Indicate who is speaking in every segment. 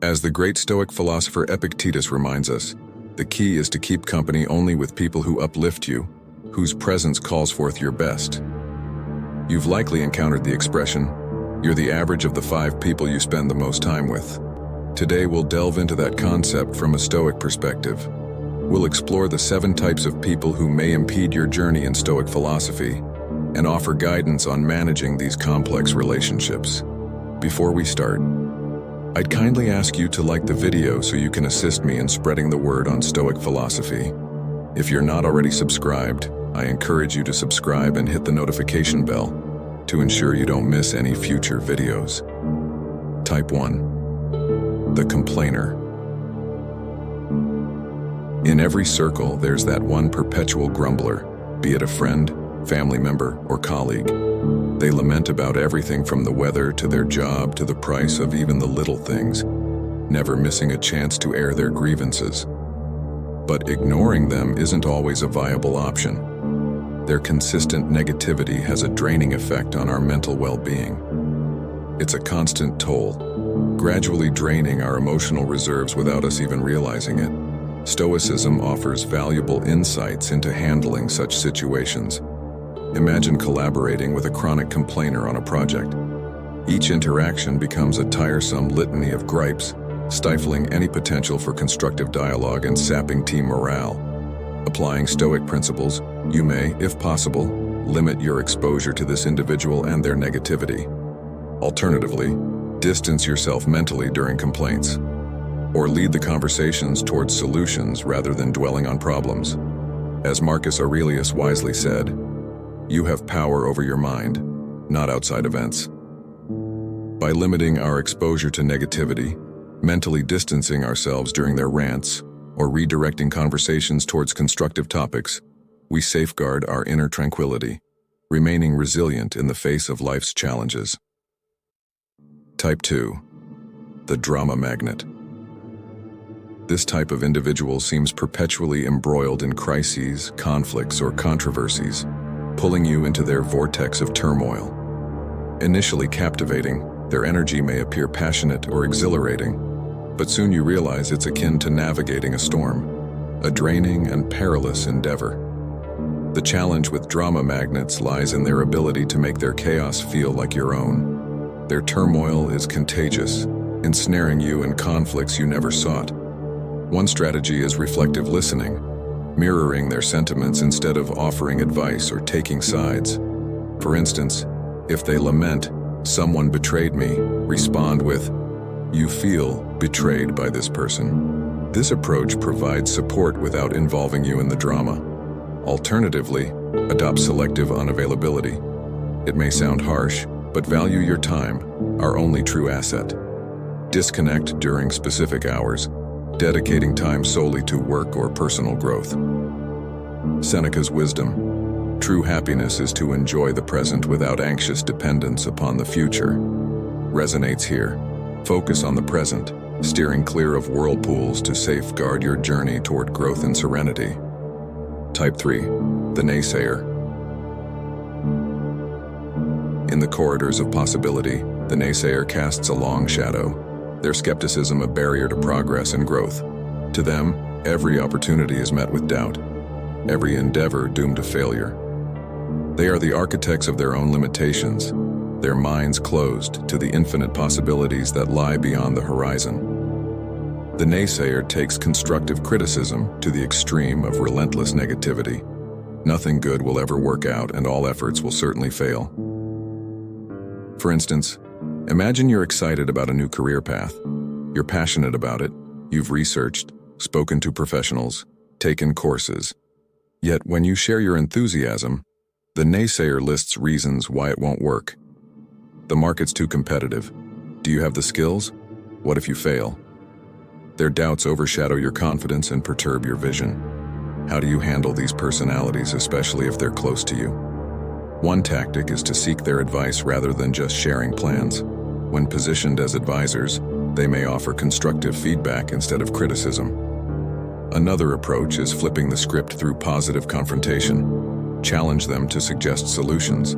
Speaker 1: As the great Stoic philosopher Epictetus reminds us, the key is to keep company only with people who uplift you, whose presence calls forth your best. You've likely encountered the expression, "You're the average of the 5 people you spend the most time with." Today we'll delve into that concept from a Stoic perspective. We'll explore the 7 types of people who may impede your journey in Stoic philosophy, and offer guidance on managing these complex relationships. Before we start, I'd kindly ask you to like the video so you can assist me in spreading the word on Stoic philosophy. If you're not already subscribed, I encourage you to subscribe and hit the notification bell to ensure you don't miss any future videos. Type 1. The complainer. In every circle, there's that one perpetual grumbler, be it a friend, family member, or colleague. They lament about everything from the weather to their job to the price of even the little things, never missing a chance to air their grievances. But ignoring them isn't always a viable option. Their consistent negativity has a draining effect on our mental well-being. It's a constant toll, gradually draining our emotional reserves without us even realizing it. Stoicism offers valuable insights into handling such situations. Imagine collaborating with a chronic complainer on a project. Each interaction becomes a tiresome litany of gripes, stifling any potential for constructive dialogue and sapping team morale. Applying Stoic principles, you may, if possible, limit your exposure to this individual and their negativity. Alternatively, distance yourself mentally during complaints, or lead the conversations towards solutions rather than dwelling on problems. As Marcus Aurelius wisely said, "You have power over your mind, not outside events." By limiting our exposure to negativity, mentally distancing ourselves during their rants, or redirecting conversations towards constructive topics, we safeguard our inner tranquility, remaining resilient in the face of life's challenges. Type 2. The drama magnet. This type of individual seems perpetually embroiled in crises, conflicts, or controversies, pulling you into their vortex of turmoil. Initially captivating, their energy may appear passionate or exhilarating, but soon you realize it's akin to navigating a storm, a draining and perilous endeavor. The challenge with drama magnets lies in their ability to make their chaos feel like your own. Their turmoil is contagious, ensnaring you in conflicts you never sought. One strategy is reflective listening, mirroring their sentiments instead of offering advice or taking sides. For instance, if they lament, "Someone betrayed me," respond with, "You feel betrayed by this person." This approach provides support without involving you in the drama. Alternatively, adopt selective unavailability. It may sound harsh, but value your time, our only true asset. Disconnect during specific hours, dedicating time solely to work or personal growth. Seneca's wisdom: true happiness is to enjoy the present without anxious dependence upon the future, resonates here. Focus on the present, steering clear of whirlpools to safeguard your journey toward growth and serenity. Type 3. The Naysayer. In the corridors of possibility, the Naysayer casts a long shadow, their skepticism a barrier to progress and growth. To them, every opportunity is met with doubt, every endeavor doomed to failure. They are the architects of their own limitations, their minds closed to the infinite possibilities that lie beyond the horizon. The Naysayer takes constructive criticism to the extreme of relentless negativity. Nothing good will ever work out, and all efforts will certainly fail. For instance, imagine you're excited about a new career path. You're passionate about it, you've researched, spoken to professionals, taken courses. Yet when you share your enthusiasm, the Naysayer lists reasons why it won't work. The market's too competitive. Do you have the skills? What if you fail? Their doubts overshadow your confidence and perturb your vision. How do you handle these personalities, especially if they're close to you? One tactic is to seek their advice rather than just sharing plans. When positioned as advisors, they may offer constructive feedback instead of criticism. Another approach is flipping the script through positive confrontation. Challenge them to suggest solutions.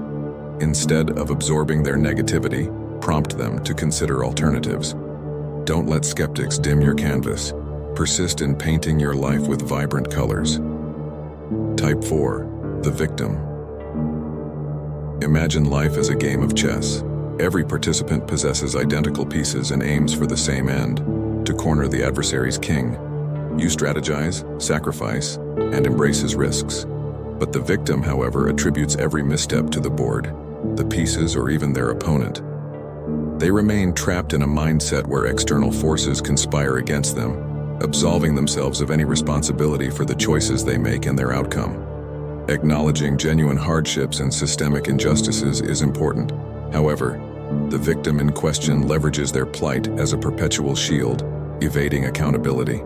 Speaker 1: Instead of absorbing their negativity, prompt them to consider alternatives. Don't let skeptics dim your canvas. Persist in painting your life with vibrant colors. Type 4. The victim. Imagine life as a game of chess. Every participant possesses identical pieces and aims for the same end, to corner the adversary's king. You strategize, sacrifice, and embrace his risks. But the victim, however, attributes every misstep to the board, the pieces, or even their opponent. They remain trapped in a mindset where external forces conspire against them, absolving themselves of any responsibility for the choices they make and their outcome. Acknowledging genuine hardships and systemic injustices is important. However, the victim in question leverages their plight as a perpetual shield, evading accountability.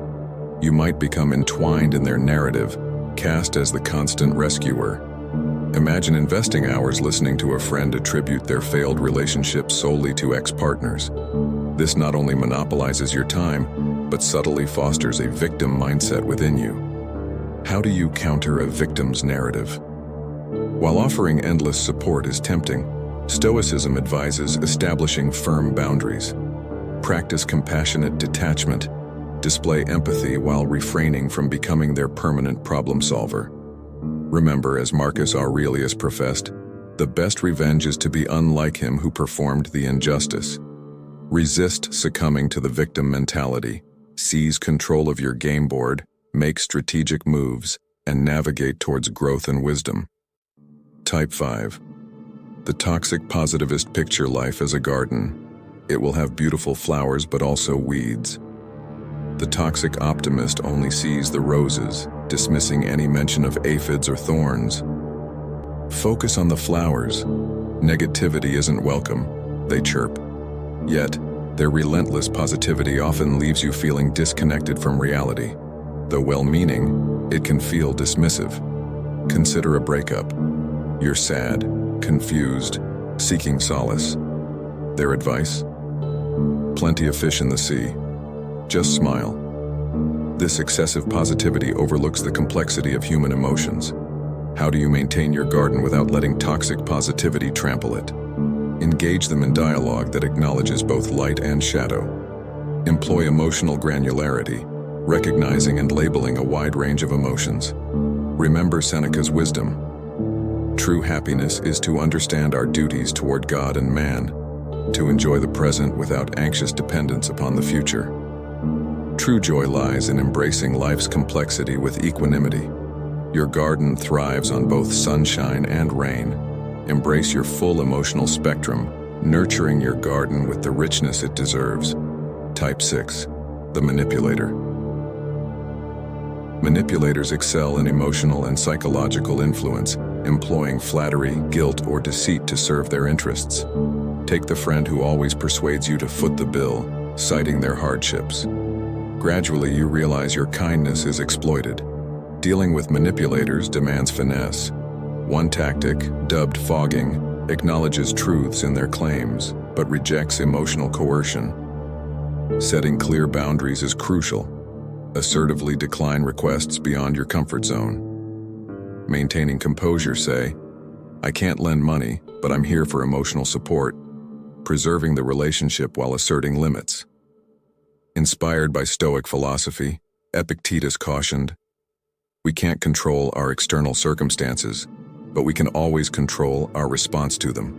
Speaker 1: You might become entwined in their narrative, cast as the constant rescuer. Imagine investing hours listening to a friend attribute their failed relationship solely to ex-partners. This not only monopolizes your time, but subtly fosters a victim mindset within you. How do you counter a victim's narrative? While offering endless support is tempting, Stoicism advises establishing firm boundaries. Practice compassionate detachment. Display empathy while refraining from becoming their permanent problem solver. Remember, as Marcus Aurelius professed, the best revenge is to be unlike him who performed the injustice. Resist succumbing to the victim mentality. Seize control of your game board, make strategic moves, and navigate towards growth and wisdom. Type 5. The toxic positivist picture life as a garden. It will have beautiful flowers but also weeds. The toxic optimist only sees the roses, dismissing any mention of aphids or thorns. Focus on the flowers. Negativity isn't welcome, they chirp. Yet, their relentless positivity often leaves you feeling disconnected from reality. Though well-meaning, it can feel dismissive. Consider a breakup. You're sad, confused, seeking solace. Their advice? Plenty of fish in the sea. Just smile. This excessive positivity overlooks the complexity of human emotions. How do you maintain your garden without letting toxic positivity trample it? Engage them in dialogue that acknowledges both light and shadow. Employ emotional granularity, recognizing and labeling a wide range of emotions. Remember Seneca's wisdom. True happiness is to understand our duties toward God and man, to enjoy the present without anxious dependence upon the future. True joy lies in embracing life's complexity with equanimity. Your garden thrives on both sunshine and rain. Embrace your full emotional spectrum, nurturing your garden with the richness it deserves. Type 6. The manipulator. Manipulators excel in emotional and psychological influence, employing flattery, guilt, or deceit to serve their interests. Take the friend who always persuades you to foot the bill, citing their hardships. Gradually, you realize your kindness is exploited. Dealing with manipulators demands finesse. One tactic, dubbed fogging, acknowledges truths in their claims, but rejects emotional coercion. Setting clear boundaries is crucial. Assertively decline requests beyond your comfort zone. Maintaining composure, say, "I can't lend money, but I'm here for emotional support," preserving the relationship while asserting limits. Inspired by Stoic philosophy, Epictetus cautioned, "We can't control our external circumstances, but we can always control our response to them."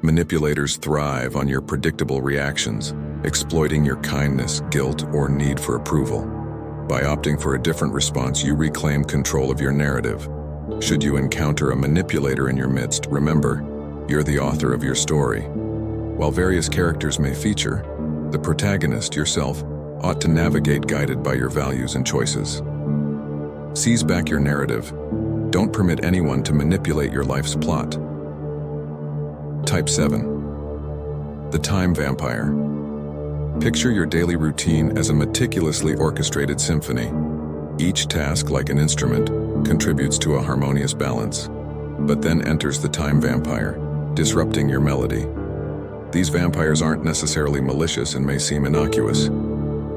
Speaker 1: Manipulators thrive on your predictable reactions, exploiting your kindness, guilt, or need for approval. By opting for a different response, you reclaim control of your narrative. Should you encounter a manipulator in your midst, remember, you're the author of your story. While various characters may feature, the protagonist, yourself, ought to navigate guided by your values and choices. Seize back your narrative. Don't permit anyone to manipulate your life's plot. Type 7. The time vampire. Picture your daily routine as a meticulously orchestrated symphony. Each task, like an instrument, contributes to a harmonious balance. But then enters the time vampire, disrupting your melody. These vampires aren't necessarily malicious and may seem innocuous.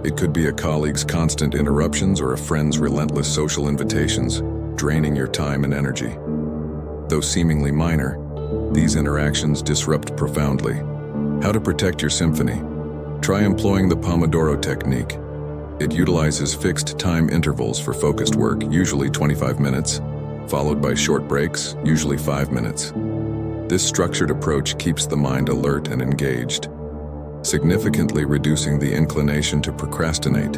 Speaker 1: It could be a colleague's constant interruptions or a friend's relentless social invitations, draining your time and energy. Though seemingly minor, these interactions disrupt profoundly. How to protect your symphony? Try employing the Pomodoro technique. It utilizes fixed time intervals for focused work, usually 25 minutes, followed by short breaks, usually 5 minutes. This structured approach keeps the mind alert and engaged, significantly reducing the inclination to procrastinate,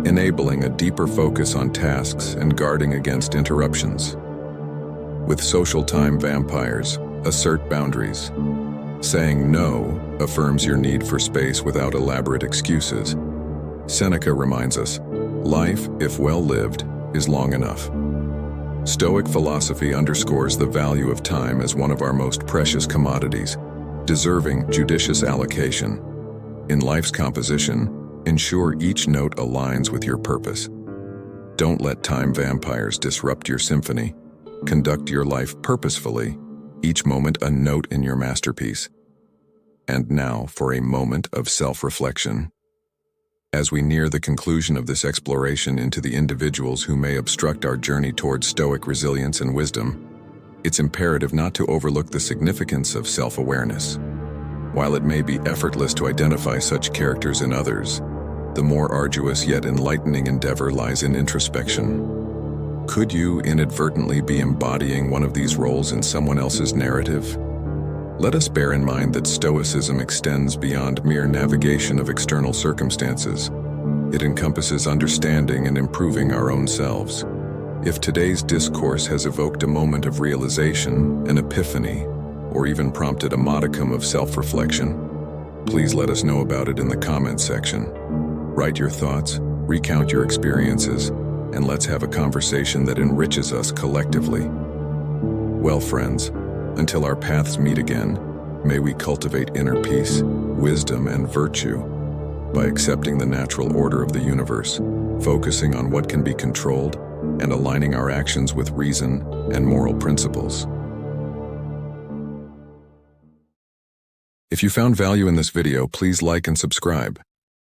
Speaker 1: enabling a deeper focus on tasks and guarding against interruptions. With social time vampires, assert boundaries. Saying no affirms your need for space without elaborate excuses. Seneca reminds us, life, if well lived, is long enough. Stoic philosophy underscores the value of time as one of our most precious commodities, deserving judicious allocation. In life's composition, ensure each note aligns with your purpose. Don't let time vampires disrupt your symphony. Conduct your life purposefully, each moment a note in your masterpiece. And now for a moment of self-reflection. As we near the conclusion of this exploration into the individuals who may obstruct our journey towards Stoic resilience and wisdom, it's imperative not to overlook the significance of self-awareness. While it may be effortless to identify such characters in others, the more arduous yet enlightening endeavor lies in introspection. Could you inadvertently be embodying one of these roles in someone else's narrative? Let us bear in mind that Stoicism extends beyond mere navigation of external circumstances. It encompasses understanding and improving our own selves. If today's discourse has evoked a moment of realization, an epiphany, or even prompted a modicum of self-reflection, please let us know about it in the comments section. Write your thoughts, recount your experiences, and let's have a conversation that enriches us collectively. Well, friends, until our paths meet again, may we cultivate inner peace, wisdom, and virtue by accepting the natural order of the universe, focusing on what can be controlled, and aligning our actions with reason and moral principles. If you found value in this video, please like and subscribe.